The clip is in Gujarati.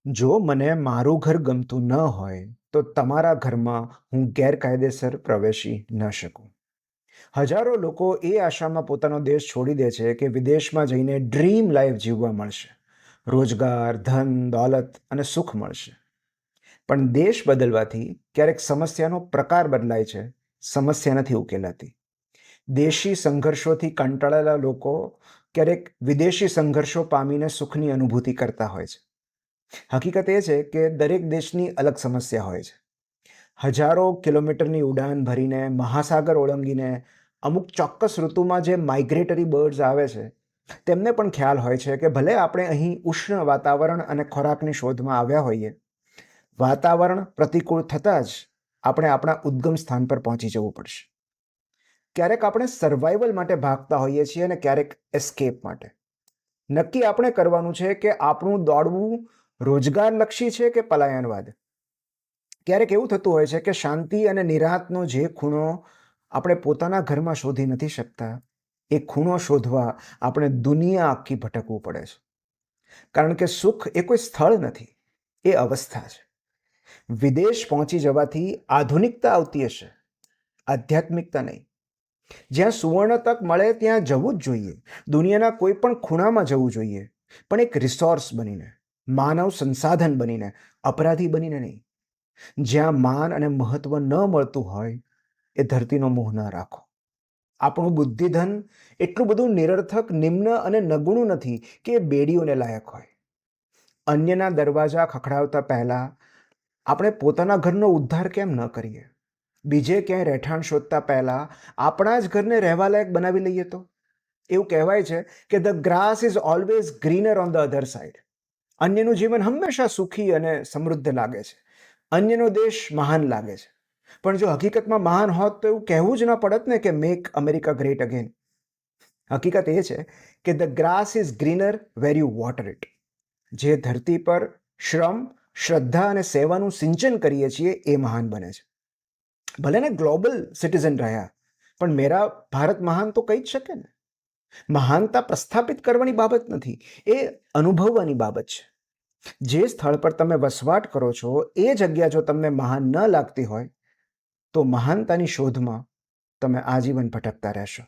જો મને મારું ઘર ગમતું ન હોય તો તમારા ઘરમાં હું ગેરકાયદેસર પ્રવેશી ન શકું. હજારો લોકો એ આશામાં પોતાનો દેશ છોડી દે છે કે વિદેશમાં જઈને ડ્રીમ લાઈફ જીવવા મળશે. રોજગાર, ધન, દોલત અને સુખ મળશે. પણ દેશ બદલવાથી ક્યારેક સમસ્યાનો પ્રકાર બદલાય છે, સમસ્યા નથી ઉકેલાતી. દેશી સંઘર્ષોથી કંટાળેલા લોકો ક્યારેક વિદેશી સંઘર્ષો પામીને સુખની અનુભૂતિ કરતા હોય છે. હકીકત એ છે કે દરેક દેશની અલગ સમસ્યા હોય છે. હજારો કિલોમીટરની ઉડાન ભરીને મહાસાગર ઓળંગીને અમુક ચોક્કસ ઋતુમાં જે માઇગ્રેટરી બર્ડ્સ આવે છે તેમને પણ ખ્યાલ હોય છે કે ભલે આપણે અહીં ઉષ્ણ વાતાવરણ અને ખોરાકની શોધમાં આવ્યા હોઈએ, વાતાવરણ પ્રતિકૂળ થતાં જ આપણે આપણા ઉદ્ગમ સ્થાન પર પહોંચી જવું પડશે. ક્યારેક આપણે સર્વાઈવલ માટે ભાગતા હોઈએ છીએ અને ક્યારેક એસ્કેપ માટે. નક્કી આપણે કરવાનું છે કે આપણું દોડવું રોજગારલક્ષી છે કે પલાયનવાદ. ક્યારેક એવું થતું હોય છે કે શાંતિ અને નિરાંતનો જે ખૂણો આપણે પોતાના ઘરમાં શોધી નથી શકતા, એ ખૂણો શોધવા આપણે દુનિયા આખી ભટકવું પડે છે. કારણ કે સુખ એ કોઈ સ્થળ નથી, એ અવસ્થા છે. વિદેશ પહોંચી જવાથી આધુનિકતા આવતી હશે, આધ્યાત્મિકતા નહીં. જ્યાં સુવર્ણ તક મળે ત્યાં જવું જ જોઈએ. દુનિયાના કોઈ પણ ખૂણામાં જવું જોઈએ, પણ એક રિસોર્સ બનીને, માનવ સંસાધન બનીને, અપરાધી બનીને નહીં. જ્યાં માન અને મહત્વ ન મળતું હોય એ ધરતીનો મોહ ન રાખો. આપણું બુદ્ધિધન એટલું બધું નિરર્થક, નિમ્ન અને નગુણું નથી કે એ બેડીઓને લાયક હોય. અન્યના દરવાજા ખખડાવતા પહેલા આપણે પોતાના ઘરનો ઉદ્ધાર કેમ ન કરીએ? બીજે ક્યાંય રહેઠાણ શોધતા પહેલા આપણા જ ઘરને રહેવા લાયક બનાવી લઈએ તો? એવું કહેવાય છે કે the grass is always greener on the other side. અન્યનું જીવન હંમેશા સુખી અને સમૃદ્ધ લાગે છે. અન્યનો દેશ મહાન લાગે છે. પણ જો હકીકતમાં મહાન હોત તો એવું કહેવું જ ન પડત ને કે મેક અમેરિકા ગ્રેટ અગેન. હકીકત એ છે કે the grass is greener where you water it. જે ધરતી પર શ્રમ, શ્રદ્ધા અને સેવાનું સિંચન કરીએ છીએ એ મહાન બને છે. ભલે ને ગ્લોબલ સિટીઝન રહ્યા, પણ મેરા ભારત મહાન તો કહી જ શકે ને. મહાનતા પ્રસ્થાપિત કરવાની બાબત નથી, એ અનુભવવાની બાબત છે. જે સ્થળ પર તમે વસવાટ કરો છો એ જગ્યા જો તમને મહાન ન લાગતી હોય તો મહાનતાની શોધમાં તમે આજીવન ભટકતા રહેશો.